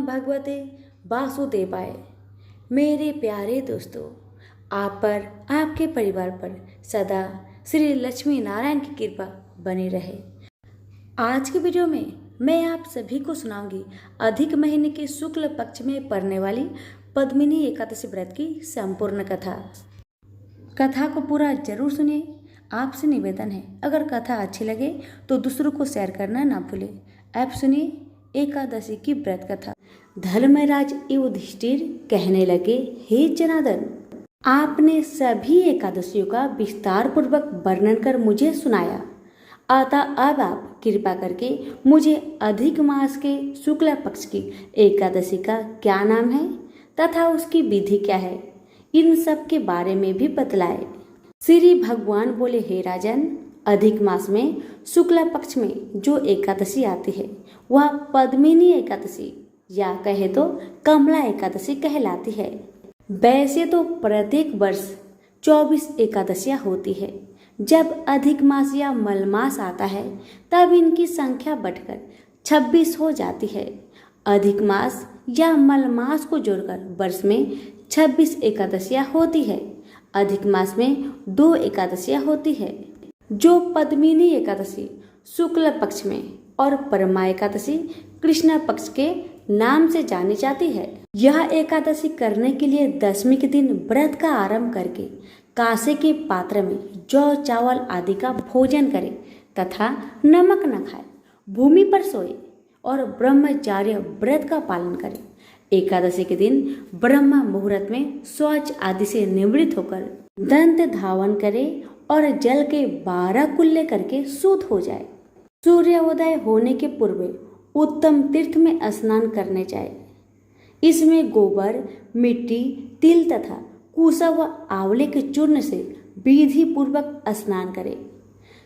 भगवते वासुदेवाय। मेरे प्यारे दोस्तों, आप पर, आपके परिवार पर सदा श्री लक्ष्मी नारायण की कृपा बनी रहे। आज के वीडियो में मैं आप सभी को सुनाऊंगी अधिक महीने के शुक्ल पक्ष में पड़ने वाली पद्मिनी एकादशी व्रत की संपूर्ण कथा। कथा को पूरा जरूर सुनिए। आपसे निवेदन है, अगर कथा अच्छी लगे तो दूसरों को शेयर करना ना भूलें। आप सुनिए एकादशी की व्रत कथा। धर्मराज युधिष्ठिर कहने लगे, हे जनार्दन, आपने सभी एकादशियों का विस्तार पूर्वक वर्णन कर मुझे सुनाया, अतः अब आप कृपा करके मुझे अधिक मास के शुक्ला पक्ष की एकादशी का क्या नाम है तथा उसकी विधि क्या है, इन सब के बारे में भी बतलाए। श्री भगवान बोले, हे राजन, अधिक मास में शुक्ला पक्ष में जो एकादशी आती है वह पद्मिनी एकादशी या कहे तो कमला एकादशी कहलाती है। वैसे तो प्रत्येक वर्ष 24 एकादशियां होती है। जब अधिक मास या मलमास आता है तब इनकी संख्या बढ़कर 26 हो जाती है। अधिक मास या मलमास को जोड़कर वर्ष में 26 एकादशियां होती है। अधिक मास में 2 एकादशियां होती है, जो पद्मिनी एकादशी शुक्ल पक्ष में और परमा एकादशी कृष्ण पक्ष के नाम से जानी जाती है। यह एकादशी करने के लिए दशमी के दिन व्रत का आरंभ करके कांसे के पात्र में जौ चावल आदि का भोजन करे तथा नमक न खाए, भूमि पर सोए और ब्रह्मचार्य व्रत का पालन करे। एकादशी के दिन ब्रह्म मुहूर्त में शौच आदि से निवृत्त होकर दंत धावन करे और जल के 12 कुल्ले करके शुद्ध हो जाए। सूर्योदय होने के पूर्व उत्तम तीर्थ में स्नान करने जाए। इसमें गोबर, मिट्टी, तिल तथा कुसा व आंवले के चूर्ण से विधि पूर्वक स्नान करे।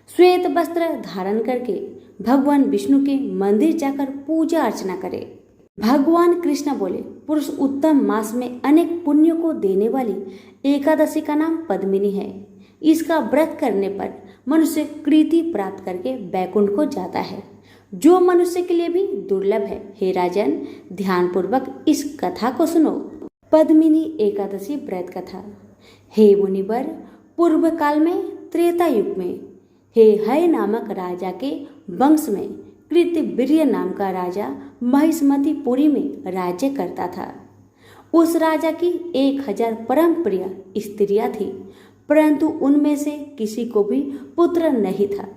श्वेत वस्त्र धारण करके भगवान विष्णु के मंदिर जाकर पूजा अर्चना करे। भगवान कृष्ण बोले, पुरुष उत्तम मास में अनेक पुण्यों को देने वाली एकादशी का नाम पद्मिनी है। इसका व्रत करने पर मनुष्य कृति प्राप्त करके वैकुंठ को जाता है, जो मनुष्य के लिए भी दुर्लभ है। हे राजन, ध्यान पूर्वक इस कथा को सुनो। पद्मिनी एकादशी व्रत कथा। हे मुनिवर, पूर्व काल में त्रेता युग में हे हय नामक राजा के वंश में कृतवीर्य नाम का राजा महिष्मती पुरी में राज्य करता था। उस राजा की 1000 परम प्रिय स्त्रियां थी, परंतु उनमें से किसी को भी पुत्र नहीं था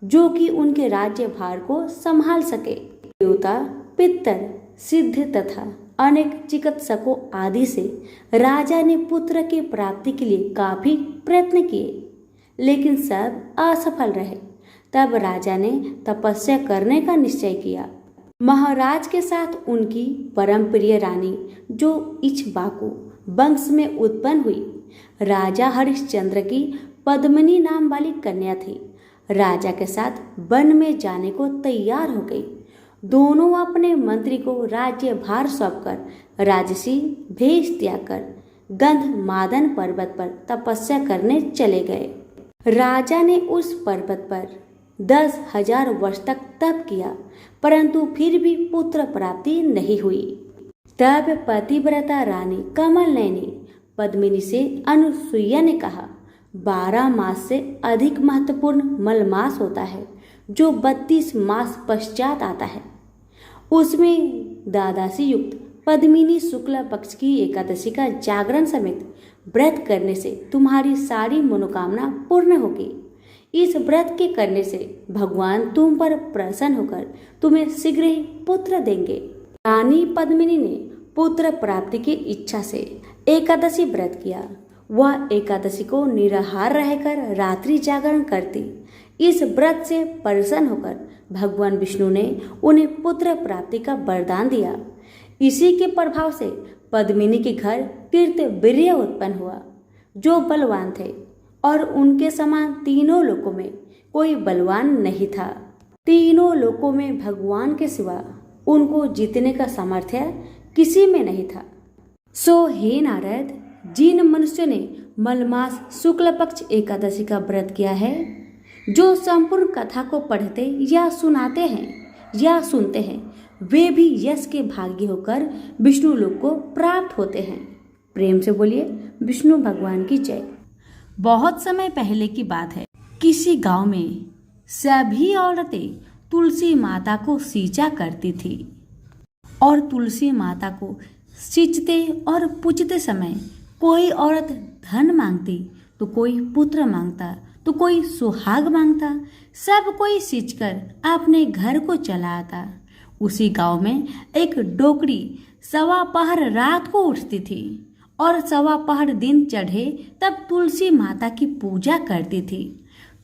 जो कि उनके राज्य भार को संभाल सके। देवता, पितर, सिद्ध तथा अनेक चिकित्सकों आदि से राजा ने पुत्र की प्राप्ति के लिए काफी प्रयत्न किए, लेकिन सब असफल रहे। तब राजा ने तपस्या करने का निश्चय किया। महाराज के साथ उनकी परम प्रिय रानी, जो इक्ष्वाकु वंश में उत्पन्न हुई, राजा हरिश्चंद्र की पद्मिनी नाम वाली कन्या थी, राजा के साथ वन में जाने को तैयार हो गई। दोनों अपने मंत्री को राज्य भार सौंपकर राजसी भेष त्याग कर गंधमादन पर्वत पर तपस्या करने चले गए। राजा ने उस पर्वत पर 10,000 वर्ष तक तप किया, परंतु फिर भी पुत्र प्राप्ति नहीं हुई। तब पतिव्रता रानी कमल नयनी पद्मिनी से अनुसुईया ने कहा, 12 मास से अधिक महत्वपूर्ण मलमास होता है, जो 32 मास पश्चात आता है। उसमें द्वादशी युक्त पद्मिनी शुक्ला पक्ष की एकादशी का जागरण समेत व्रत करने से तुम्हारी सारी मनोकामना पूर्ण होगी। इस व्रत के करने से भगवान तुम पर प्रसन्न होकर तुम्हें शीघ्र ही पुत्र देंगे। रानी पद्मिनी ने पुत्र प्राप्ति की इच्छा से एकादशी व्रत किया। वह एकादशी को निराहार रहकर रात्रि जागरण करती। इस व्रत से प्रसन्न होकर भगवान विष्णु ने उन्हें पुत्र प्राप्ति का वरदान दिया। इसी के प्रभाव से पद्मिनी के घर कृतवीर्य उत्पन्न हुआ, जो बलवान थे, और उनके समान तीनों लोकों में कोई बलवान नहीं था। तीनों लोकों में भगवान के सिवा उनको जीतने का सामर्थ्य किसी में नहीं था। सो हे नारद, जिन मनुष्यों ने मलमास शुक्ल पक्ष एकादशी का व्रत किया है, जो संपूर्ण कथा को पढ़ते या सुनाते हैं या सुनते हैं, वे भी यश के भागी होकर विष्णु लोक को प्राप्त होते हैं। प्रेम से बोलिए विष्णु भगवान की जय। बहुत समय पहले की बात है, किसी गांव में सभी औरतें तुलसी माता को सींचा करती थी और तुलसी माता को सींचते और पूजते समय कोई औरत धन मांगती तो कोई पुत्र मांगता तो कोई सुहाग मांगता, सब कोई सींचकर अपने घर को चला आता। उसी गांव में एक डोकरी सवा पहर रात को उठती थी और सवा पहर दिन चढ़े तब तुलसी माता की पूजा करती थी।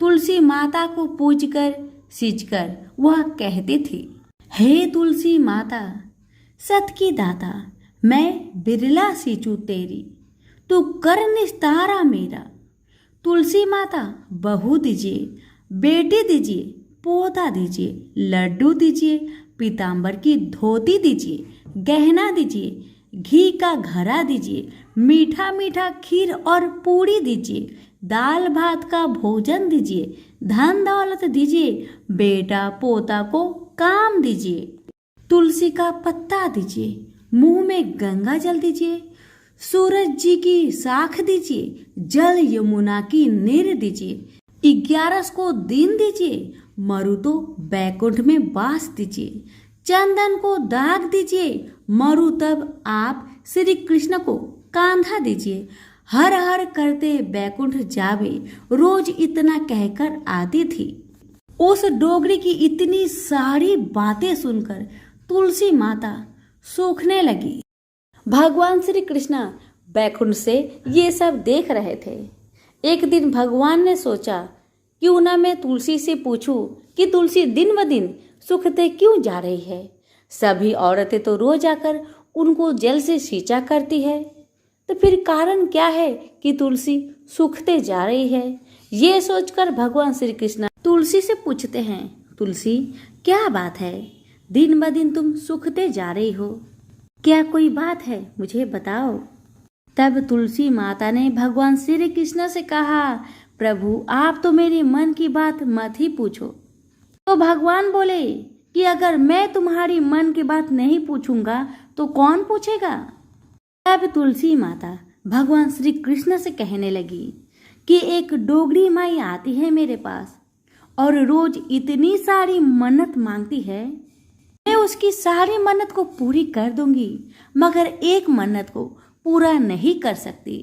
तुलसी माता को पूजकर सींचकर वह कहती थी, हे तुलसी माता सत की दाता, मैं बिरला सींचू तेरी, तू कर निस्तारा मेरा। तुलसी माता बहू दीजिए, बेटी दीजिए, पोता दीजिए, लड्डू दीजिए, पीतांबर की धोती दीजिए, गहना दीजिए, घी का घड़ा दीजिए, मीठा मीठा खीर और पूड़ी दीजिए, दाल भात का भोजन दीजिए, धन दौलत दीजिए, बेटा पोता को काम दीजिए, तुलसी का पत्ता दीजिए, मुंह में गंगा जल दीजिए, सूरज जी की साख दीजिए, जल यमुना की नीर दीजिए, 11 को दिन दीजिए, मरु तो बैकुंठ में बास दीजिए, चंदन को दाग दीजिए, मरु तब आप श्री कृष्ण को कांधा दीजिए, हर हर करते बैकुंठ जावे, रोज इतना कहकर आती थी। उस डोगरी की इतनी सारी बातें सुनकर तुलसी माता सूखने लगी। भगवान श्री कृष्ण बैकुंठ से ये सब देख रहे थे। एक दिन भगवान ने सोचा, क्यों ना मैं तुलसी से पूछूं कि तुलसी दिन ब दिन सूखते क्यों जा रही है। सभी औरतें तो रोज आकर उनको जल से सींचा करती है, तो फिर कारण क्या है कि तुलसी सूखते जा रही है। ये सोचकर भगवान श्री कृष्ण तुलसी से पूछते हैं, तुलसी क्या बात है, दिन ब दिन तुम सूखते जा रही हो, क्या कोई बात है, मुझे बताओ। तब तुलसी माता ने भगवान श्री कृष्ण से कहा, प्रभु आप तो मेरे मन की बात मत ही पूछो। तो भगवान बोले कि अगर मैं तुम्हारी मन की बात नहीं पूछूंगा तो कौन पूछेगा। तब तुलसी माता भगवान श्री कृष्ण से कहने लगी कि एक डोगरी माई आती है मेरे पास और रोज इतनी सारी मन्नत मांगती है, मैं उसकी सारी मन्नत को पूरी कर दूंगी, मगर एक मन्नत को पूरा नहीं कर सकती।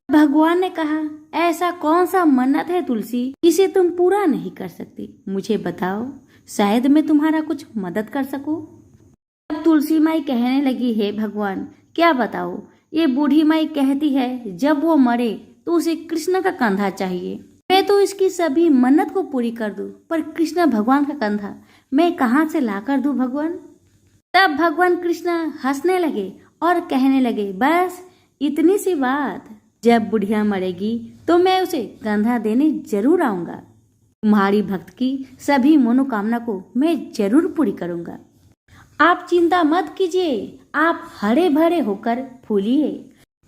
भगवान ने कहा, ऐसा कौन सा मन्नत है तुलसी जिसे तुम पूरा नहीं कर सकती, मुझे बताओ, शायद मैं तुम्हारा कुछ मदद कर सकूं। अब तुलसी माई कहने लगी, हे भगवान क्या बताओ, ये बूढ़ी माई कहती है जब वो मरे तो उसे कृष्ण का कंधा चाहिए। मैं तो इसकी सभी मन्नत को पूरी कर दूं, पर कृष्ण भगवान का कंधा मैं कहाँ से ला कर दूं भगवान। तब भगवान कृष्ण हंसने लगे और कहने लगे, बस इतनी सी बात, जब बुढ़िया मरेगी तो मैं उसे कंधा देने जरूर आऊंगा। तुम्हारी भक्त की सभी मनोकामना को मैं जरूर पूरी करूंगा। आप चिंता मत कीजिए, आप हरे भरे होकर फूलिए।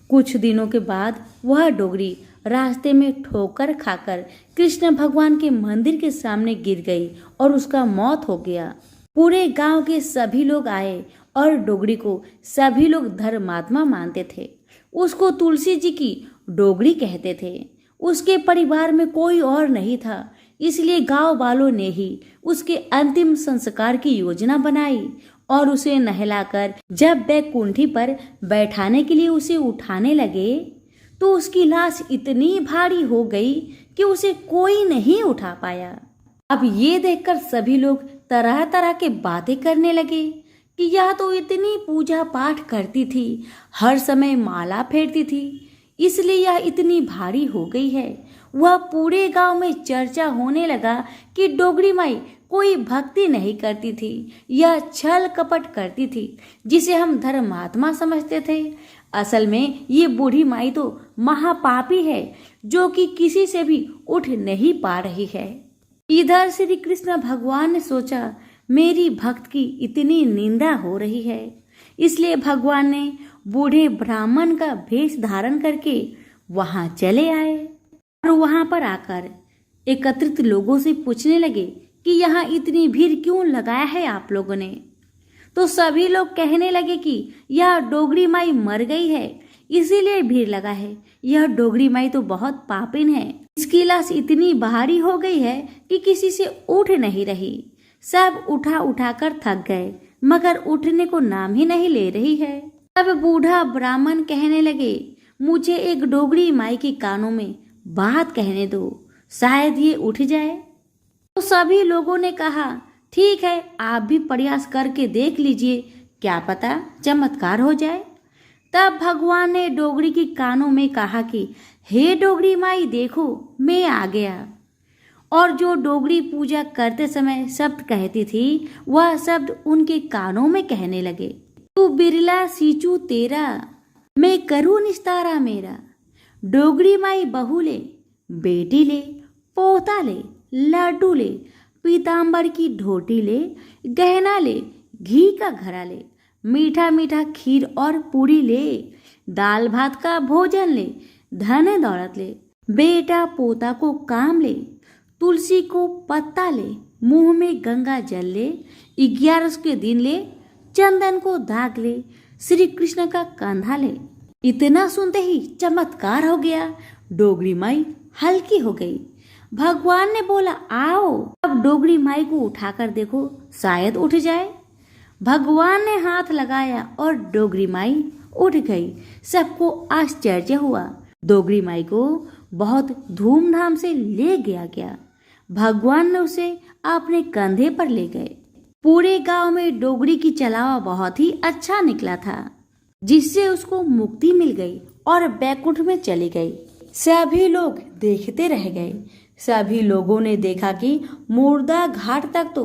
कुछ दिनों के बाद वह डोगरी रास्ते में ठोकर खाकर कृष्ण भगवान के मंदिर के सामने गिर गई और उसका मौत हो गया। पूरे गांव के सभी लोग आए और डोगरी को सभी लोग धर्मात्मा मानते थे। उसको तुलसी जी की डोगरी कहते थे। उसके परिवार में कोई और नहीं था, इसलिए गांव वालों ने ही उसके अंतिम संस्कार की योजना बनाई और उसे नहलाकर जब बैकुंठी पर बैठाने के लिए उसे उठाने लगे तो उसकी लाश इतनी भारी हो गई कि उसे कोई नहीं उठा पाया। अब ये देखकर सभी लोग तरह तरह के बातें करने लगे कि यह तो इतनी पूजा पाठ करती थी, हर समय माला फेरती थी, इसलिए यह इतनी भारी हो गई है। वह पूरे गांव में चर्चा होने लगा कि डोगरी माई कोई भक्ति नहीं करती थी, यह छल कपट करती थी, जिसे हम धर्मात्मा समझते थे। असल में ये बूढ़ी माई तो महापापी है, जो कि किसी से भी उठ नहीं पा रही है। इधर श्री कृष्ण भगवान ने सोचा, मेरी भक्त की इतनी निंदा हो रही है, इसलिए भगवान ने बूढ़े ब्राह्मण का भेष धारण करके वहां चले आए और वहां पर आकर एकत्रित लोगों से पूछने लगे कि यहाँ इतनी भीड़ क्यों लगाया है आप लोगों ने। तो सभी लोग कहने लगे कि यह डोगरी माई मर गई है, इसीलिए भीड़ लगा है। यह डोगरी माई तो बहुत पापिन है, इसकी लाश इतनी भारी हो गई है कि किसी से उठ नहीं रही। सब उठा उठा कर थक गए, मगर उठने को नाम ही नहीं ले रही है। तब बूढ़ा ब्राह्मण कहने लगे, मुझे एक डोगरी माई के कानों में बात कहने दो, शायद ये उठ जाए। तो सभी लोगों ने कहा, ठीक है, आप भी प्रयास करके देख लीजिए, क्या पता चमत्कार हो जाए। तब भगवान ने डोगरी की कानों में कहा कि हे डोगरी माई देखो, मैं आ गया। और जो डोगरी पूजा करते समय शब्द कहती थी, वह शब्द उनके कानों में कहने लगे, तू बिरला सींचू तेरा, मैं करूँ निस्तारा मेरा। डोगरी माई बहू ले, बेटी ले, पोता ले, लड्डू ले, पीताम्बर की ढोटी ले, गहना ले, घी का घड़ा ले, मीठा मीठा खीर और पूरी ले, दाल भात का भोजन ले, धन दौलत ले, बेटा पोता को काम ले, तुलसी को पत्ता ले, मुंह में गंगा जल ले, 11 के दिन ले, चंदन को दाग ले, श्री कृष्ण का कंधा ले। इतना सुनते ही चमत्कार हो गया, डोगरी माई हल्की हो गई। भगवान ने बोला, आओ अब डोगरी माई को उठाकर देखो, शायद उठ जाए। भगवान ने हाथ लगाया और डोगरी माई उठ गई। सबको आश्चर्य हुआ। डोगरी माई को बहुत धूमधाम से ले गया। भगवान ने उसे अपने कंधे पर ले गए। पूरे गांव में डोगरी की चलावा बहुत ही अच्छा निकला था, जिससे उसको मुक्ति मिल गई और बैकुंठ में चली गई। सभी लोग देखते रह गए। सभी लोगों ने देखा कि मुर्दा घाट तक तो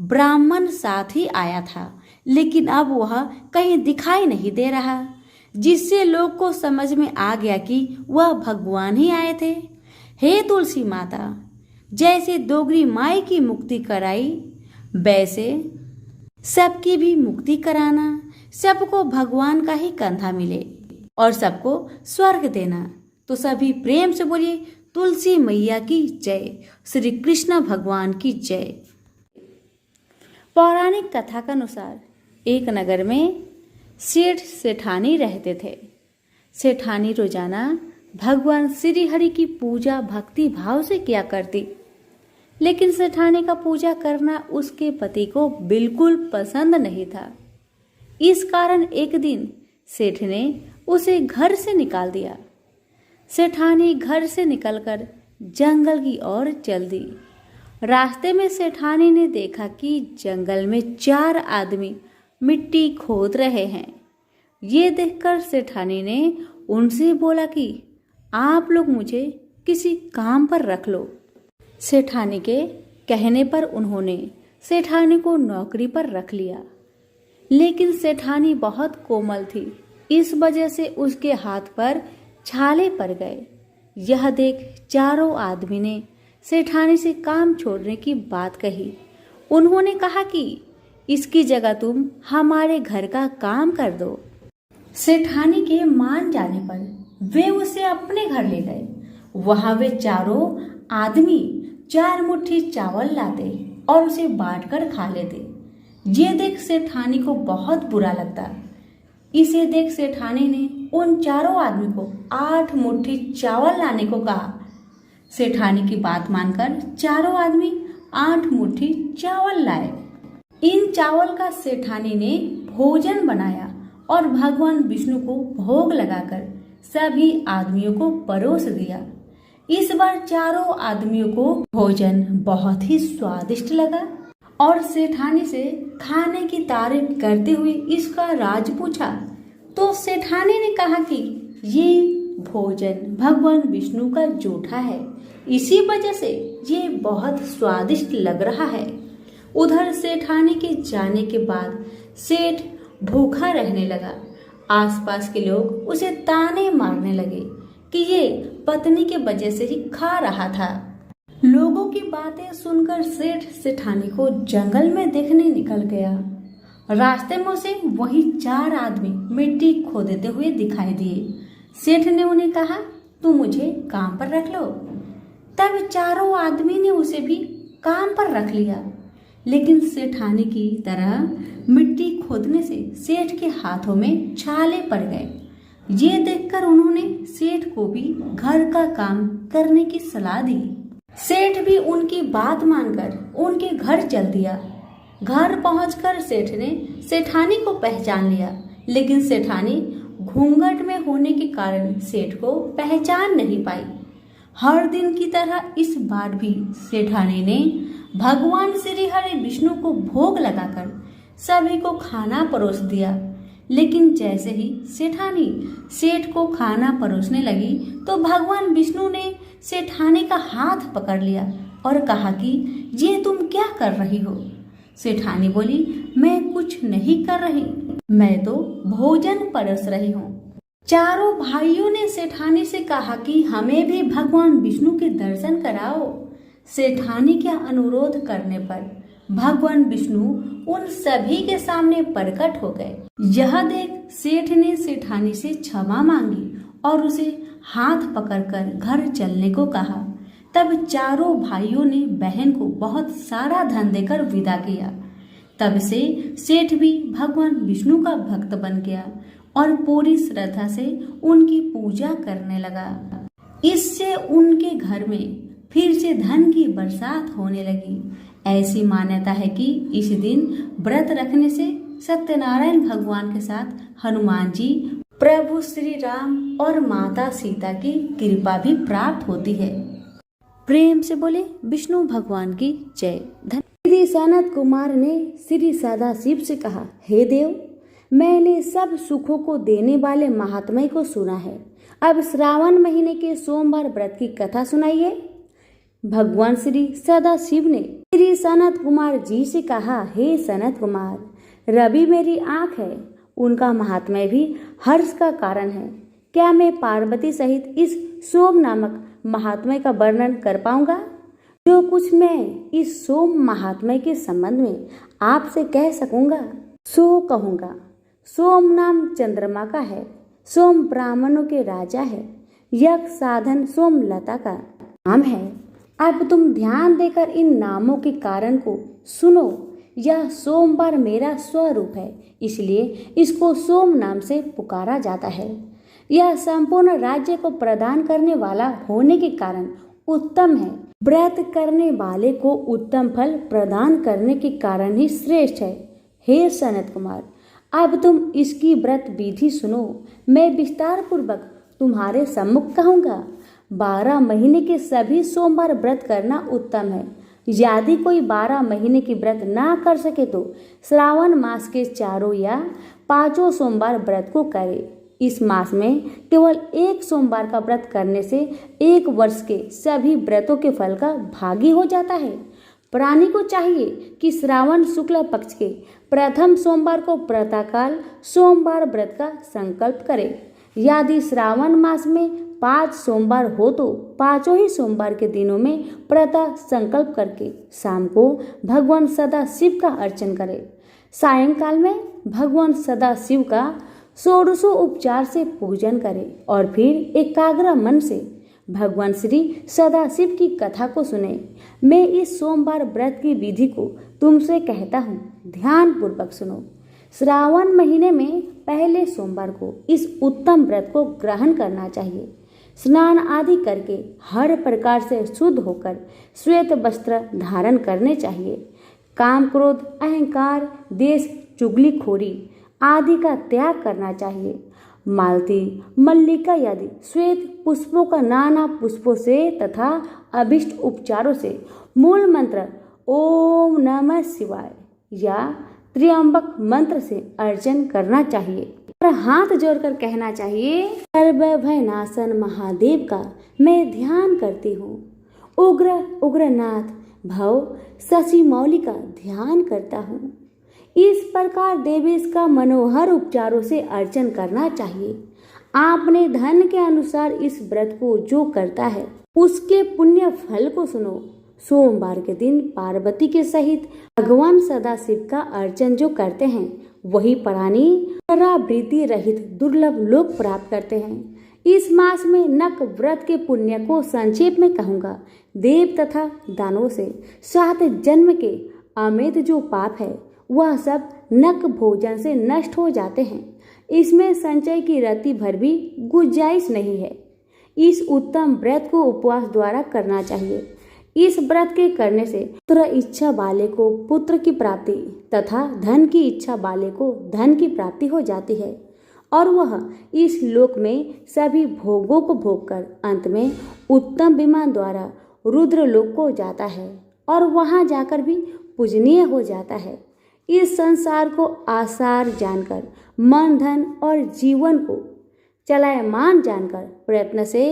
ब्राह्मण साथ ही आया था, लेकिन अब वह कहीं दिखाई नहीं दे रहा, जिससे लोग को समझ में आ गया कि वह भगवान ही आए थे। हे तुलसी माता, जैसे डोगरी माई की मुक्ति कराई, वैसे सबकी भी मुक्ति कराना, सबको भगवान का ही कंधा मिले और सबको स्वर्ग देना। तो सभी प्रेम से बोलिए, तुलसी मैया की जय, श्री कृष्ण भगवान की जय। पौराणिक कथा के अनुसार एक नगर में सेठ सेठानी रहते थे। सेठानी रोजाना भगवान श्री हरि की पूजा भक्ति भाव से किया करती, लेकिन सेठानी का पूजा करना उसके पति को बिल्कुल पसंद नहीं था। इस कारण एक दिन सेठ ने उसे घर से निकाल दिया। सेठानी घर से निकलकर जंगल की ओर चल दी। रास्ते में सेठानी ने देखा कि जंगल में 4 आदमी मिट्टी खोद रहे हैं। ये देखकर सेठानी ने उनसे बोला कि आप लोग मुझे किसी काम पर रख लो। सेठानी के कहने पर उन्होंने सेठानी को नौकरी पर रख लिया, लेकिन सेठानी बहुत कोमल थी, इस वजह से उसके हाथ पर छाले पड़ गए। यह देख 4 आदमी ने सेठानी से काम छोड़ने की बात कही। उन्होंने कहा कि इसकी जगह तुम हमारे घर का काम कर दो। सेठानी के मान जाने पर वे उसे अपने घर ले गए। वहां वे 4 आदमी 4 मुट्ठी चावल लाते और उसे बांटकर खा लेते। ये देख सेठानी को बहुत बुरा लगता। इसे देख सेठानी ने उन 4 आदमी को 8 मुट्ठी चावल लाने को कहा। सेठानी की बात मानकर 4 आदमी 8 मुट्ठी चावल लाए। इन चावल का सेठानी ने भोजन बनाया और भगवान विष्णु को भोग लगाकर सभी आदमियों को परोस दिया। इस बार 4 आदमियों को भोजन बहुत ही स्वादिष्ट लगा और सेठानी से खाने की तारीफ करते हुए इसका राज पूछा। तो सेठानी ने कहा कि ये भोजन भगवान विष्णु का जूठा है, इसी वजह से ये बहुत स्वादिष्ट लग रहा है। उधर सेठानी के जाने के बाद सेठ भूखा रहने लगा। आसपास के लोग उसे ताने मारने लगे कि ये पत्नी के वजह से ही खा रहा था। लोगों की बातें सुनकर सेठ सेठानी को जंगल में देखने निकल गया। रास्ते में उसे वही 4 आदमी मिट्टी खोदते हुए दिखाई दिए। सेठ ने उन्हें कहा, तुम मुझे काम पर रख लो। तब 4 आदमी ने उसे भी काम पर रख लिया। लेकिन सेठानी की तरह मिट्टी खोदने से सेठ के हाथों में छाले पड़ गए। ये देखकर उन्होंने सेठ को भी घर का काम करने की सलाह दी। सेठ भी उनकी बात मानकर उनके घर चल दिया। घर पहुंचकर सेठ ने सेठानी को पहचान लिया, लेकिन सेठानी घूंघट में होने के कारण सेठ को पहचान नहीं पाई। हर दिन की तरह इस बार भी सेठानी ने भगवान श्री हरि विष्णु को भोग लगाकर सभी को खाना परोस दिया। लेकिन जैसे ही सेठानी सेठ को खाना परोसने लगी तो भगवान विष्णु ने सेठानी का हाथ पकड़ लिया और कहा कि ये तुम क्या कर रही हो। सेठानी बोली, मैं कुछ नहीं कर रही, मैं तो भोजन परोस रही हूँ। चारों भाइयों ने सेठानी से कहा कि हमें भी भगवान विष्णु के दर्शन कराओ। सेठानी के अनुरोध करने पर भगवान विष्णु उन सभी के सामने प्रकट हो गए। यह देख सेठ ने सेठानी से क्षमा मांगी और उसे हाथ पकड़कर घर चलने को कहा। तब चारों भाइयों ने बहन को बहुत सारा धन देकर विदा किया। तब से सेठ भी भगवान विष्णु का भक्त बन गया और पूरी श्रद्धा से उनकी पूजा करने लगा। इससे उनके घर में फिर से धन की बरसात होने लगी। ऐसी मान्यता है कि इस दिन व्रत रखने से सत्यनारायण भगवान के साथ हनुमान जी, प्रभु श्री राम और माता सीता की कृपा भी प्राप्त होती है। प्रेम से बोले विष्णु भगवान की जय। श्री सनत कुमार ने श्री सदाशिव से कहा, हे देव, मैंने सब सुखों को देने वाले महात्मा को सुना है। अब श्रावण महीने के सोमवार व्रत की कथा सुनाइए। भगवान श्री सदाशिव ने श्री सनत कुमार जी से कहा, हे सनत कुमार, रवि मेरी आंख है, उनका महात्म्य भी हर्ष का कारण है। क्या मैं पार्वती सहित इस सोम नामक महात्म्य का वर्णन कर पाऊंगा? जो कुछ मैं इस सोम महात्म्य के संबंध में आपसे कह सकूंगा सो कहूंगा। सोम नाम चंद्रमा का है, सोम ब्राह्मणों के राजा है, यज्ञ साधन सोमलता का नाम है। अब तुम ध्यान देकर इन नामों के कारण को सुनो। यह सोमवार मेरा स्वरूप है, इसलिए इसको सोम नाम से पुकारा जाता है। यह संपूर्ण राज्य को प्रदान करने वाला होने के कारण उत्तम है। व्रत करने वाले को उत्तम फल प्रदान करने के कारण ही श्रेष्ठ है। हे सनत कुमार, अब तुम इसकी व्रत विधि सुनो। मैं विस्तार पूर्वक तुम्हारे सम्मुख कहूँगा। 12 महीने के सभी सोमवार व्रत करना उत्तम है। यदि कोई 12 महीने की व्रत ना कर सके तो श्रावण मास के 4 या 5 सोमवार व्रत को करे। इस मास में केवल एक सोमवार का व्रत करने से 1 वर्ष के सभी व्रतों के फल का भागी हो जाता है। प्राणी को चाहिए कि श्रावण शुक्ल पक्ष के प्रथम सोमवार को प्रातःकाल सोमवार व्रत का संकल्प करे। यदि श्रावण मास में 5 सोमवार हो तो 5 ही सोमवार के दिनों में प्रातः संकल्प करके शाम को भगवान सदाशिव का अर्चन करे। सायंकाल में भगवान सदाशिव का 16 उपचार से पूजन करे और फिर एकाग्र मन से भगवान श्री सदाशिव की कथा को सुने। मैं इस सोमवार व्रत की विधि को तुमसे कहता हूँ, ध्यान पूर्वक सुनो। श्रावण महीने में पहले सोमवार को इस उत्तम व्रत को ग्रहण करना चाहिए। स्नान आदि करके हर प्रकार से शुद्ध होकर श्वेत वस्त्र धारण करने चाहिए। काम, क्रोध, अहंकार, देश, चुगलीखोरी आदि का त्याग करना चाहिए। मालती, मल्लिका आदि श्वेत पुष्पों का नाना पुष्पों से तथा अभिष्ट उपचारों से मूल मंत्र ओम नमः शिवाय या त्र्यंबक मंत्र से अर्चन करना चाहिए और हाथ जोड़कर कहना चाहिए, सर्व भय नाशन महादेव का मैं ध्यान करती हूँ। उग्र उग्रनाथ भव शशि मौली का ध्यान करता हूँ। इस प्रकार देवेश का मनोहर उपचारों से अर्चन करना चाहिए। आपने धन के अनुसार इस व्रत को जो करता है उसके पुण्य फल को सुनो। सोमवार के दिन पार्वती के सहित भगवान सदाशिव का अर्चन जो करते हैं वही प्राणी परावृत्ति रहित दुर्लभ लोक प्राप्त करते हैं। इस मास में नक व्रत के पुण्य को संक्षेप में कहूँगा। देव तथा दानवों से 7 जन्म के अमेध जो पाप है वह सब नक भोजन से नष्ट हो जाते हैं। इसमें संचय की रत्ती भर भी गुंजाइश नहीं है। इस उत्तम व्रत को उपवास द्वारा करना चाहिए। इस व्रत के करने से पुत्र इच्छा वाले को पुत्र की प्राप्ति तथा धन की इच्छा वाले को धन की प्राप्ति हो जाती है और वह इस लोक में सभी भोगों को भोगकर अंत में उत्तम विमान द्वारा रुद्र लोक को जाता है और वहां जाकर भी पूजनीय हो जाता है। इस संसार को आसार जानकर मन धन और जीवन को चलायमान जानकर प्रयत्न से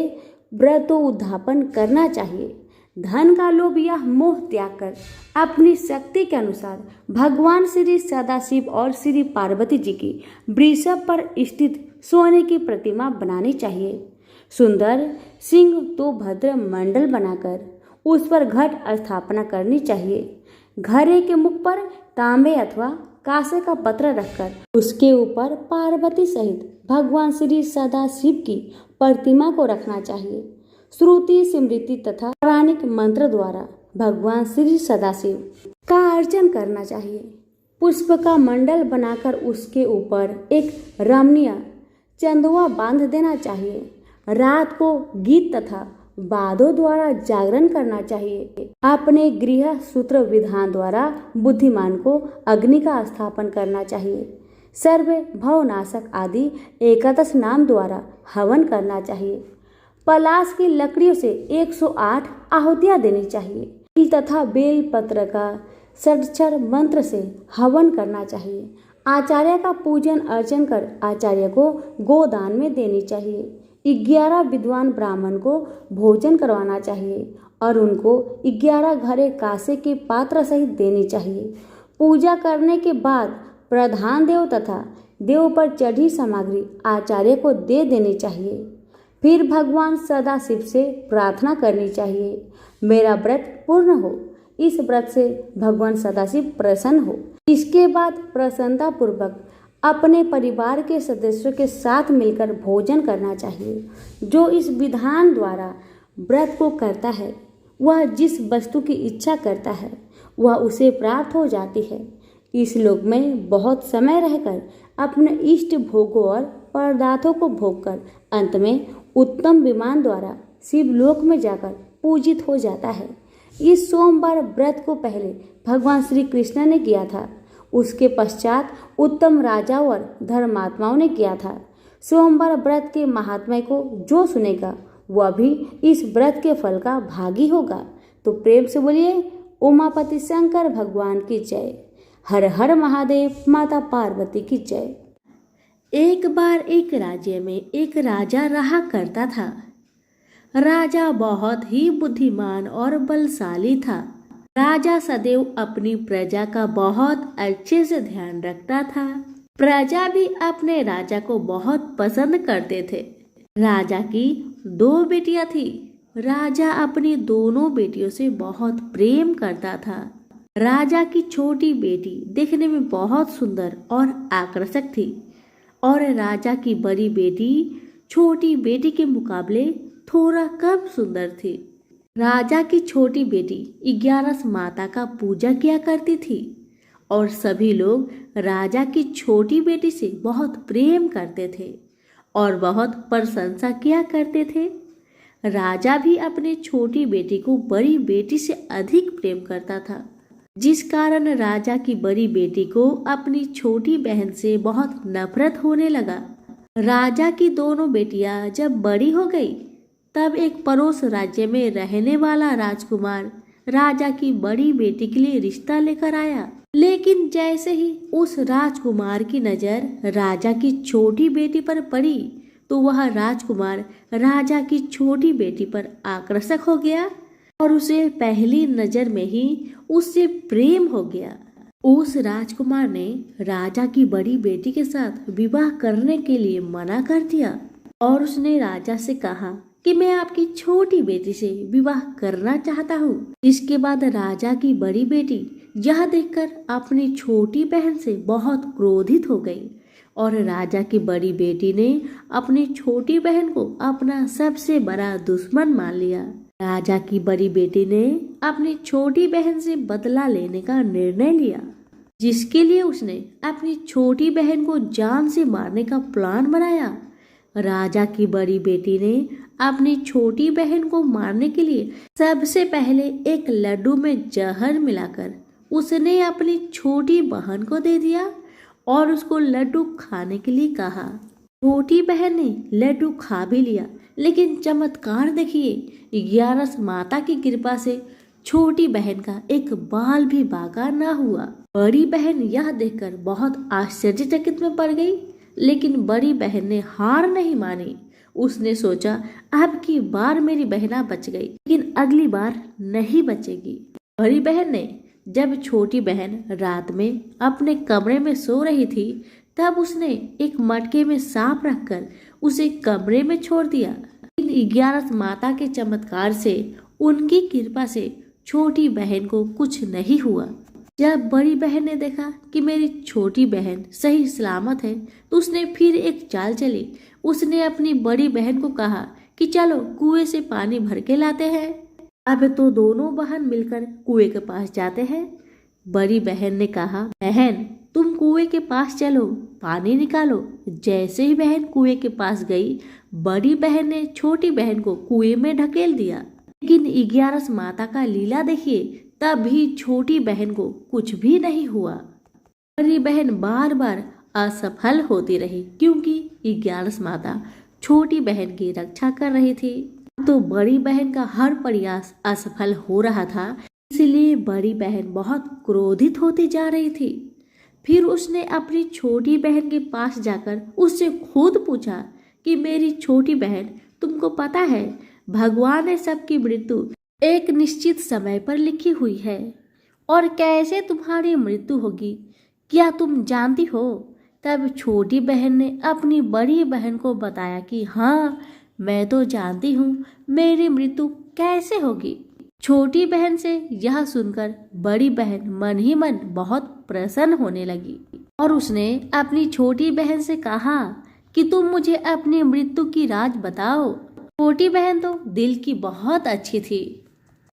व्रत उद्यापन करना चाहिए। धन का लोभ या मोह त्याग कर अपनी शक्ति के अनुसार भगवान श्री सदाशिव और श्री पार्वती जी की वृषभ पर स्थित सोने की प्रतिमा बनानी चाहिए। सुंदर सिंह तो भद्र मंडल बनाकर उस पर घट स्थापना करनी चाहिए। घड़े के मुख पर तांबे अथवा कांसे का पत्र रखकर उसके ऊपर पार्वती सहित भगवान श्री सदाशिव की प्रतिमा को रखना चाहिए। श्रुति स्मृति तथा पौराणिक मंत्र द्वारा भगवान श्री सदाशिव का अर्चन करना चाहिए। पुष्प का मंडल बनाकर उसके ऊपर एक रमणीय चंदुआ बांध देना चाहिए। रात को गीत तथा वादों द्वारा जागरण करना चाहिए। अपने गृह सूत्र विधान द्वारा बुद्धिमान को अग्नि का स्थापन करना चाहिए। सर्व भवनाशक आदि एकादश नाम द्वारा हवन करना चाहिए। पलाश की लकड़ियों से 108 आहुतियां देनी चाहिए। तिल तथा बेल पत्र का षडक्षर मंत्र से हवन करना चाहिए। आचार्य का पूजन अर्चन कर आचार्य को गोदान में देनी चाहिए। 11 विद्वान ब्राह्मण को भोजन करवाना चाहिए और उनको 11 घड़े कांसे के पात्र सहित देनी चाहिए। पूजा करने के बाद प्रधान देव तथा देव पर चढ़ी सामग्री आचार्य को दे देनी चाहिए। फिर भगवान सदाशिव से प्रार्थना करनी चाहिए, मेरा व्रत पूर्ण हो। इस व्रत से भगवान सदाशिव प्रसन्न हो। इसके बाद प्रसन्नता पूर्वक अपने परिवार के सदस्यों के साथ मिलकर भोजन करना चाहिए। जो इस विधान द्वारा व्रत को करता है वह जिस वस्तु की इच्छा करता है वह उसे प्राप्त हो जाती है। इस लोक में बहुत समय रहकर अपने इष्ट भोगों और पदार्थों को भोगकर अंत में उत्तम विमान द्वारा शिवलोक में जाकर पूजित हो जाता है। इस सोमवार व्रत को पहले भगवान श्री कृष्ण ने किया था, उसके पश्चात उत्तम राजाओं और धर्मात्माओं ने किया था। सोमवार व्रत के महात्म्य को जो सुनेगा वह भी इस व्रत के फल का भागी होगा। तो प्रेम से बोलिए उमापति शंकर भगवान की जय। हर हर महादेव, माता पार्वती की जय। एक बार एक राज्य में एक राजा रहा करता था। राजा बहुत ही बुद्धिमान और बलशाली था। राजा सदैव अपनी प्रजा का बहुत अच्छे से ध्यान रखता था। प्रजा भी अपने राजा को बहुत पसंद करते थे। राजा की 2 बेटियां थी। राजा अपनी दोनों बेटियों से बहुत प्रेम करता था। राजा की छोटी बेटी देखने में बहुत सुंदर और आकर्षक थी और राजा की बड़ी बेटी छोटी बेटी के मुकाबले थोड़ा कम सुंदर थी। राजा की छोटी बेटी 11 माता का पूजा किया करती थी और सभी लोग राजा की छोटी बेटी से बहुत प्रेम करते थे और बहुत प्रशंसा किया करते थे। राजा भी अपने छोटी बेटी को बड़ी बेटी से अधिक प्रेम करता था, जिस कारण राजा की बड़ी बेटी को अपनी छोटी बहन से बहुत नफरत होने लगा। राजा की दोनों बेटियां जब बड़ी हो गई तब एक पड़ोस राज्य में रहने वाला राजकुमार राजा की बड़ी बेटी के लिए रिश्ता लेकर आया। लेकिन जैसे ही उस राजकुमार की नजर राजा की छोटी बेटी पर पड़ी तो वह राजकुमार राजा की छोटी बेटी पर आकर्षक हो गया और उसे पहली नजर में ही उससे प्रेम हो गया। उस राजकुमार ने राजा की बड़ी बेटी के साथ विवाह करने के लिए मना कर दिया और उसने राजा से कहा कि मैं आपकी छोटी बेटी से विवाह करना चाहता हूँ। इसके बाद राजा की बड़ी बेटी यह देखकर अपनी छोटी बहन से बहुत क्रोधित हो गई और राजा की बड़ी बेटी ने अपनी छोटी बहन को अपना सबसे बड़ा दुश्मन मान लिया। राजा की बड़ी बेटी ने अपनी छोटी बहन से बदला लेने का निर्णय लिया, जिसके लिए उसने अपनी छोटी बहन को जान से मारने का प्लान बनाया। राजा की बड़ी बेटी ने अपनी छोटी बहन को मारने के लिए सबसे पहले एक लड्डू में जहर मिलाकर उसने अपनी छोटी बहन को दे दिया और उसको लड्डू खाने के लिए कहा। छोटी बहन ने लड्डू खा भी लिया, लेकिन चमत्कार देखिए, 11 माता की कृपा से छोटी बहन का एक बाल भी बाका न हुआ। बड़ी बहन यह देखकर बहुत आश्चर्यचकित में पड़ गई, लेकिन बड़ी बहन ने हार नहीं मानी। उसने सोचा, अब की बार मेरी बहना बच गई, लेकिन अगली बार नहीं बचेगी। बड़ी बहन ने जब छोटी बहन रात में अपने कमरे में सो रही थी, तब उसने एक मटके में सांप रखकर उसे कमरे में छोड़ दिया। इन 11 माता के चमत्कार से, उनकी कृपा से छोटी बहन को कुछ नहीं हुआ। जब बड़ी बहन ने देखा कि मेरी छोटी बहन सही सलामत है, तो उसने फिर एक चाल चली। उसने अपनी बड़ी बहन को कहा कि चलो कुएं से पानी भर के लाते हैं। अब तो दोनों बहन मिलकर कुएं के पास जाते हैं। बड़ी बहन ने कहा, बहन तुम कुएं के पास चलो, पानी निकालो। जैसे ही बहन कुएं के पास गई, बड़ी बहन ने छोटी बहन को कुएं में ढकेल दिया। लेकिन 11 माता का लीला देखिए, तब भी छोटी बहन को कुछ भी नहीं हुआ। बड़ी बहन बार बार असफल होती रही, क्योंकि 11 माता छोटी बहन की रक्षा कर रही थी। तो बड़ी बहन का हर प्रयास असफल हो रहा था, इसलिए बड़ी बहन बहुत क्रोधित होती जा रही थी। फिर उसने अपनी छोटी बहन के पास जाकर उससे खुद पूछा कि मेरी छोटी बहन, तुमको पता है भगवान ने सबकी मृत्यु एक निश्चित समय पर लिखी हुई है, और कैसे तुम्हारी मृत्यु होगी क्या तुम जानती हो? तब छोटी बहन ने अपनी बड़ी बहन को बताया कि हाँ, मैं तो जानती हूँ मेरी मृत्यु कैसे होगी। छोटी बहन से यह सुनकर बड़ी बहन मन ही मन बहुत प्रसन्न होने लगी, और उसने अपनी छोटी बहन से कहा कि तुम मुझे अपनी मृत्यु की राज बताओ। छोटी बहन तो दिल की बहुत अच्छी थी।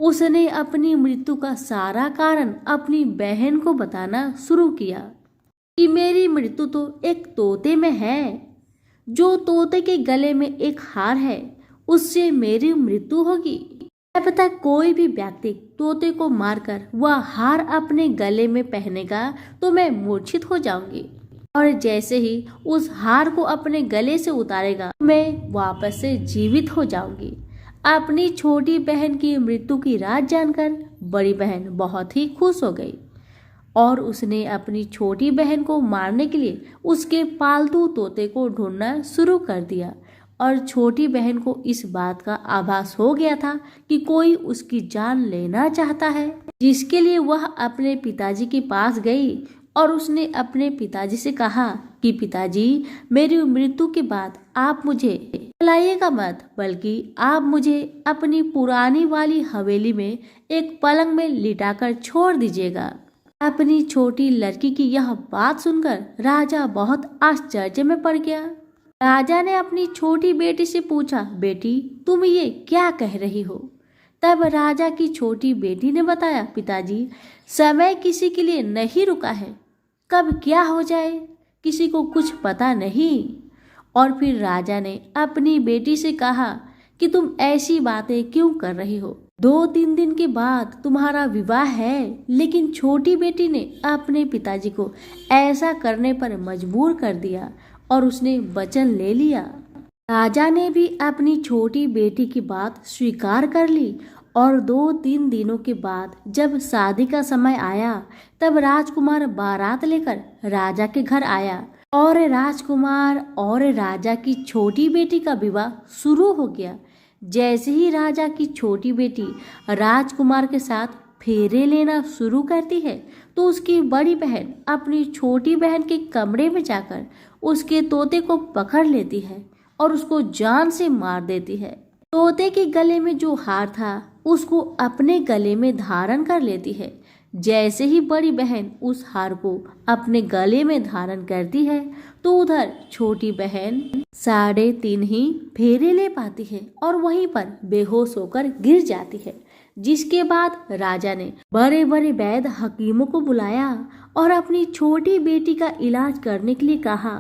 उसने अपनी मृत्यु का सारा कारण अपनी बहन को बताना शुरू किया कि मेरी मृत्यु तो एक तोते में है। जो तोते के गले में एक हार है, उससे मेरी मृत्यु होगी। अब तक कोई भी व्यक्ति तोते को मारकर वह हार अपने गले में पहनेगा तो मैं मूर्छित हो जाऊंगी, और जैसे ही उस हार को अपने गले से उतारेगा मैं वापस से जीवित हो जाऊंगी। अपनी छोटी बहन की मृत्यु की राज जानकर बड़ी बहन बहुत ही खुश हो गई, और उसने अपनी छोटी बहन को मारने के लिए उसके पालतू तोते को ढूंढना शुरू कर दिया। और छोटी बहन को इस बात का आभास हो गया था कि कोई उसकी जान लेना चाहता है, जिसके लिए वह अपने पिताजी के पास गई और उसने अपने पिताजी से कहा कि पिताजी, मेरी मृत्यु के बाद आप मुझे जलाइएगा मत, बल्कि आप मुझे अपनी पुरानी वाली हवेली में एक पलंग में लिटाकर छोड़ दीजिएगा। अपनी छोटी लड़की की यह बात सुनकर राजा बहुत आश्चर्य में पड़ गया। राजा ने अपनी छोटी बेटी से पूछा, बेटी तुम ये क्या कह रही हो? तब राजा की छोटी बेटी ने बताया, पिताजी समय किसी के लिए नहीं रुका है, कब क्या हो जाए किसी को कुछ पता नहीं। और फिर राजा ने अपनी बेटी से कहा कि तुम ऐसी बातें क्यों कर रही हो? 2-3 दिन के बाद तुम्हारा विवाह है। लेकिन छोटी बेटी ने अपने पिताजी को ऐसा करने पर मजबूर कर दिया और उसने वचन ले लिया। राजा ने भी अपनी छोटी बेटी की बात स्वीकार कर ली, और 2-3 दिनों के बाद जब शादी का समय आया, तब राजकुमार बारात लेकर राजा के घर आया, और राजकुमार और राजा की छोटी बेटी का विवाह शुरू हो गया। जैसे ही राजा की छोटी बेटी राजकुमार के साथ फेरे लेना शुरू करती है, तो उसकी बड़ी बहन अपनी छोटी बहन के कमरे में जाकर उसके तोते को पकड़ लेती है और उसको जान से मार देती है। तोते के गले में जो हार था उसको अपने गले में धारण कर लेती है। जैसे ही बड़ी बहन उस हार को अपने गले में धारण करती है, तो उधर छोटी बहन 3.5 ही फेरे ले पाती है और वहीं पर बेहोश होकर गिर जाती है। जिसके बाद राजा ने बड़े बड़े वैद्य हकीमों को बुलाया और अपनी छोटी बेटी का इलाज करने के लिए कहा।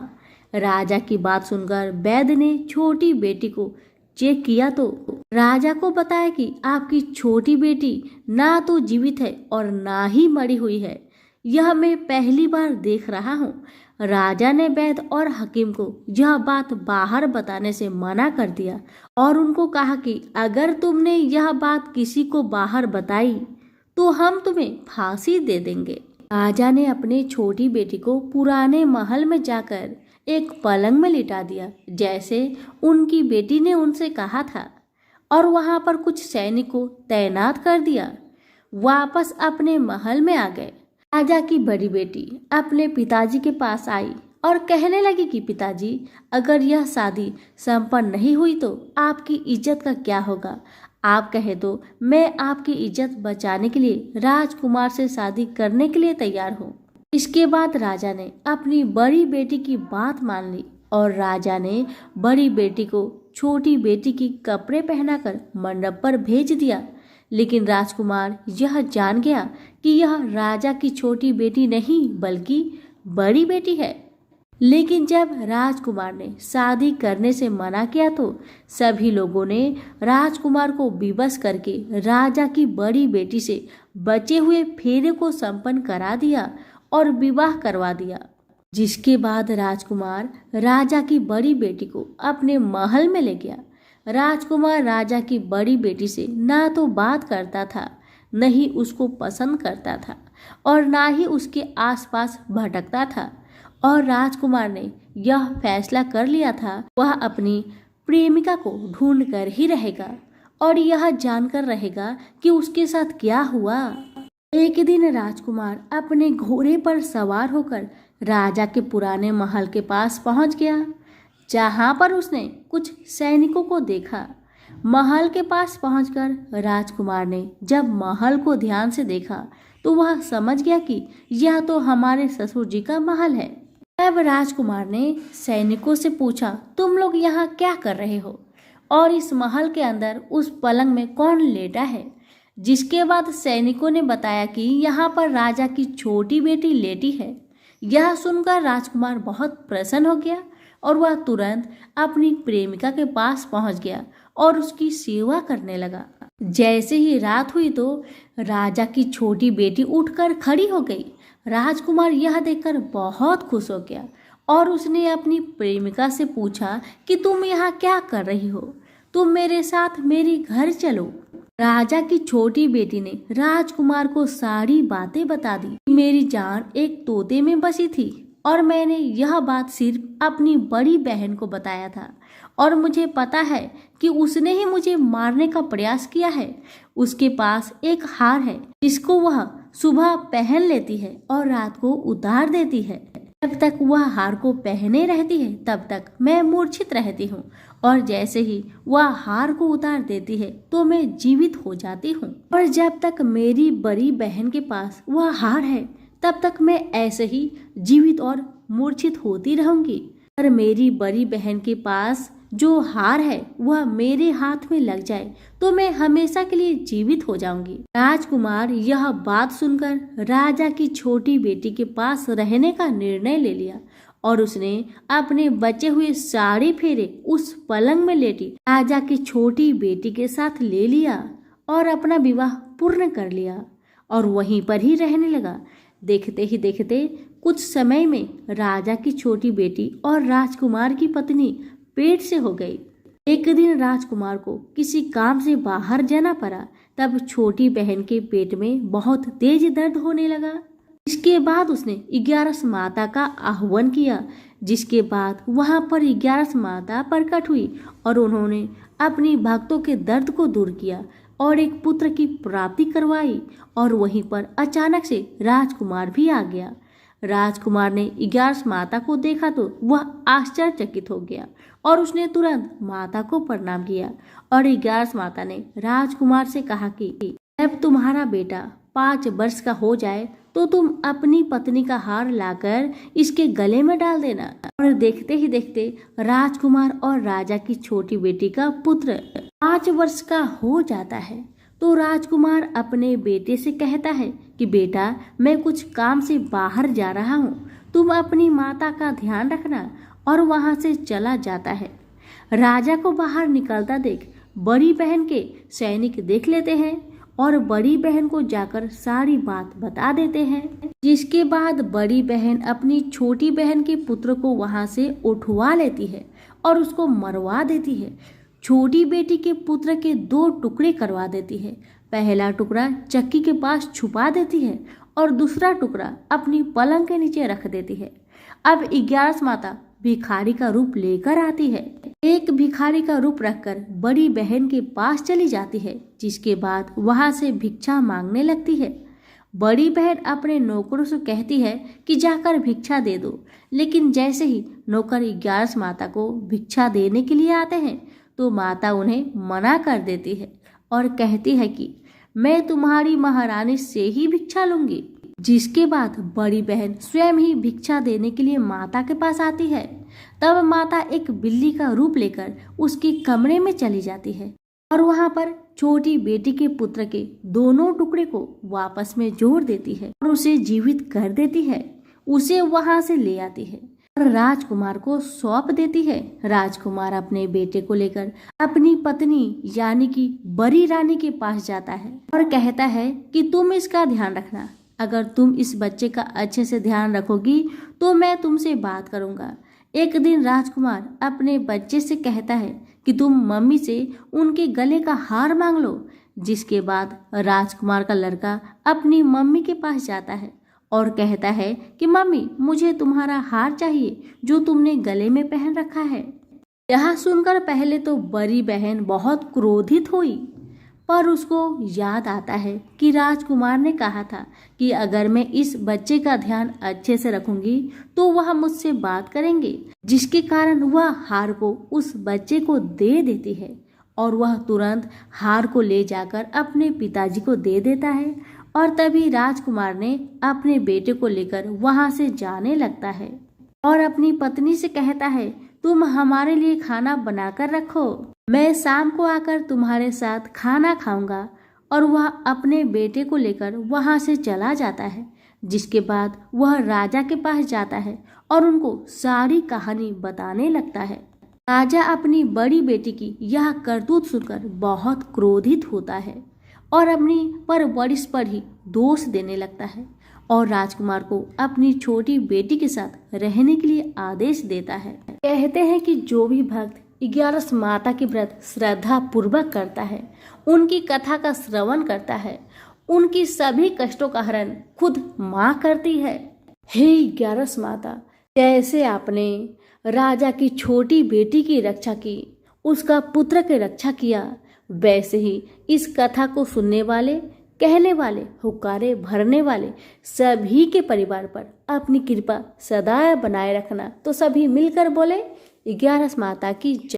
राजा की बात सुनकर वैद्य ने छोटी बेटी को चेक किया तो राजा को बताया कि आपकी छोटी बेटी ना तो जीवित है और ना ही मरी हुई है। यह मैं पहली बार देख रहा हूँ। राजा ने वैद्य और हकीम को यह बात बाहर बताने से मना कर दिया और उनको कहा कि अगर तुमने यह बात किसी को बाहर बताई तो हम तुम्हें फांसी दे देंगे। राजा ने अपनी छोटी बेटी को पुराने महल में जाकर एक पलंग में लिटा दिया जैसे उनकी बेटी ने उनसे कहा था और वहां पर कुछ सैनिकों तैनात कर दिया। वापस अपने महल में आ गए। राजा की बड़ी बेटी अपने पिताजी के पास आई और कहने लगी कि पिताजी, अगर यह शादी संपन्न नहीं हुई तो आपकी इज्जत का क्या होगा। आप कहे तो मैं आपकी इज्जत बचाने के लिए राजकुमार से शादी करने के लिए तैयार हूँ। इसके बाद राजा ने अपनी बड़ी बेटी की बात मान ली और राजा ने बड़ी बेटी को छोटी बेटी की कपड़े पहनाकर मंडप पर भेज दिया। लेकिन राजकुमार यह जान गया कि यह राजा की छोटी बेटी नहीं बल्कि बड़ी बेटी है। लेकिन जब राजकुमार ने शादी करने से मना किया तो सभी लोगों ने राजकुमार को विवश करके राजा की बड़ी बेटी से बचे हुए फेरे को संपन्न करा दिया और विवाह करवा दिया। जिसके बाद राजकुमार राजा की बड़ी बेटी को अपने महल में ले गया। राजकुमार राजा की बड़ी बेटी से ना तो बात करता था, न ही उसको पसंद करता था और ना ही उसके आसपास भटकता था। और राजकुमार ने यह फैसला कर लिया था वह अपनी प्रेमिका को ढूंढ कर ही रहेगा और यह जानकर रहेगा कि उसके साथ क्या हुआ। एक दिन राजकुमार अपने घोड़े पर सवार होकर राजा के पुराने महल के पास पहुंच गया, जहां पर उसने कुछ सैनिकों को देखा। महल के पास पहुंचकर राजकुमार ने जब महल को ध्यान से देखा तो वह समझ गया कि यह तो हमारे ससुर जी का महल है। तब राजकुमार ने सैनिकों से पूछा, तुम लोग यहाँ क्या कर रहे हो और इस महल के अंदर उस पलंग में कौन लेटा है। जिसके बाद सैनिकों ने बताया कि यहाँ पर राजा की छोटी बेटी लेटी है। यह सुनकर राजकुमार बहुत प्रसन्न हो गया और वह तुरंत अपनी प्रेमिका के पास पहुंच गया और उसकी सेवा करने लगा। जैसे ही रात हुई तो राजा की छोटी बेटी उठकर खड़ी हो गई। राजकुमार यह देखकर बहुत खुश हो गया और उसने अपनी प्रेमिका से पूछा कि तुम यहाँ क्या कर रही हो, तुम मेरे साथ मेरे घर चलो। राजा की छोटी बेटी ने राजकुमार को सारी बातें बता दी। मेरी जान एक तोते में बसी थी और मैंने यह बात सिर्फ अपनी बड़ी बहन को बताया था और मुझे पता है कि उसने ही मुझे मारने का प्रयास किया है। उसके पास एक हार है जिसको वह सुबह पहन लेती है और रात को उतार देती है। जब तक वह हार को पहने रहती है तब तक मैं मूर्छित रहती हूँ और जैसे ही वह हार को उतार देती है तो मैं जीवित हो जाती हूँ। और जब तक मेरी बड़ी बहन के पास वह हार है तब तक मैं ऐसे ही जीवित और मूर्छित होती रहूंगी। पर मेरी बड़ी बहन के पास जो हार है वह मेरे हाथ में लग जाए तो मैं हमेशा के लिए जीवित हो जाऊंगी। राजकुमार यह बात सुनकर राजा की छोटी बेटी के पास रहने का निर्णय ले लिया और उसने अपने बचे हुए सारे फेरे उस पलंग में लेटी राजा की छोटी बेटी के साथ ले लिया और अपना विवाह पूर्ण कर लिया और वहीं पर ही रहने लगा। देखते ही देखते कुछ समय में राजा की छोटी बेटी और राजकुमार की पत्नी पेट से हो गई। एक दिन राजकुमार को किसी काम से बाहर जाना पड़ा। तब छोटी बहन के पेट में बहुत तेज दर्द होने लगा। इसके बाद उसने 11 माता का आह्वान किया, जिसके बाद वहां पर 11 माता प्रकट हुई और उन्होंने अपनी भक्तों के दर्द को दूर किया और एक पुत्र की प्राप्ति करवाई। और वहीं पर अचानक से राजकुमार भी आ गया। राजकुमार ने 11 माता को देखा तो वह आश्चर्यचकित हो गया और उसने तुरंत माता को प्रणाम किया और 11 माता ने राजकुमार से कहा कि जब तुम्हारा बेटा 5 वर्ष का हो जाए तो तुम अपनी पत्नी का हार लाकर इसके गले में डाल देना। और देखते ही देखते राजकुमार और राजा की छोटी बेटी का पुत्र 5 वर्ष का हो जाता है। तो राजकुमार अपने बेटे से कहता है कि बेटा, मैं कुछ काम से बाहर जा रहा हूँ, तुम अपनी माता का ध्यान रखना, और वहां से चला जाता है। राजा को बाहर निकलता देख बड़ी बहन के सैनिक देख लेते हैं और बड़ी बहन को जाकर सारी बात बता देते हैं, जिसके बाद बड़ी बहन अपनी छोटी बहन के पुत्र को वहां से उठवा लेती है और उसको मरवा देती है। छोटी बेटी के पुत्र के 2 टुकड़े करवा देती है। पहला टुकड़ा चक्की के पास छुपा देती है और दूसरा टुकड़ा अपनी पलंग के नीचे रख देती है। अब 11 माता भिखारी का रूप लेकर आती है। एक भिखारी का रूप रखकर बड़ी बहन के पास चली जाती है, जिसके बाद वहां से भिक्षा मांगने लगती है। बड़ी बहन अपने नौकरों से कहती है कि जाकर भिक्षा दे दो, लेकिन जैसे ही नौकर 11 माता को भिक्षा देने के लिए आते हैं तो माता उन्हें मना कर देती है और कहती है कि मैं तुम्हारी महारानी से ही भिक्षा लूंगी। जिसके बाद बड़ी बहन स्वयं ही भिक्षा देने के लिए माता के पास आती है। तब माता एक बिल्ली का रूप लेकर उसके कमरे में चली जाती है और वहां पर छोटी बेटी के पुत्र के दोनों टुकड़े को वापस में जोड़ देती है और उसे जीवित कर देती है। उसे वहां से ले आती है और राजकुमार को सौंप देती है। राजकुमार अपने बेटे को लेकर अपनी पत्नी यानी कि बड़ी रानी के पास जाता है और कहता है कि तुम इसका ध्यान रखना, अगर तुम इस बच्चे का अच्छे से ध्यान रखोगी तो मैं तुमसे बात करूंगा। एक दिन राजकुमार अपने बच्चे से कहता है कि तुम मम्मी से उनके गले का हार मांग लो। जिसके बाद राजकुमार का लड़का अपनी मम्मी के पास जाता है और कहता है कि मम्मी, मुझे तुम्हारा हार चाहिए जो तुमने गले में पहन रखा है। यह सुनकर पहले तो बड़ी बहन बहुत क्रोधित हुई, पर उसको याद आता है कि राजकुमार ने कहा था कि अगर मैं इस बच्चे का ध्यान अच्छे से रखूंगी तो वह मुझसे बात करेंगे, जिसके कारण वह हार को उस बच्चे को दे देती है और वह तुरंत हार को ले जाकर अपने पिताजी को दे देता है। और तभी राजकुमार ने अपने बेटे को लेकर वहां से जाने लगता है और अपनी पत्नी से कहता है, तुम हमारे लिए खाना बनाकर रखो, मैं शाम को आकर तुम्हारे साथ खाना खाऊंगा। और वह अपने बेटे को लेकर वहां से चला जाता है। जिसके बाद वह राजा के पास जाता है और उनको सारी कहानी बताने लगता है। राजा अपनी बड़ी बेटी की यह करतूत सुनकर बहुत क्रोधित होता है और अपनी परवरिश पर ही दोष देने लगता है और राजकुमार को अपनी छोटी बेटी के साथ रहने के लिए आदेश देता है। कहते हैं कि जो भी भक्त 11 माता की व्रत श्रद्धा पूर्वक करता है, उनकी कथा का श्रवण करता है, उनकी सभी कष्टों का हरण खुद माँ करती है। हे 11 माता, जैसे आपने राजा की छोटी बेटी की रक्षा की, उसका पुत्र की रक्षा किया, वैसे ही इस कथा को सुनने वाले, कहने वाले, हुक्कारे भरने वाले सभी के परिवार पर अपनी कृपा सदा बनाए रखना। तो सभी मिलकर बोले 11 माता की जय।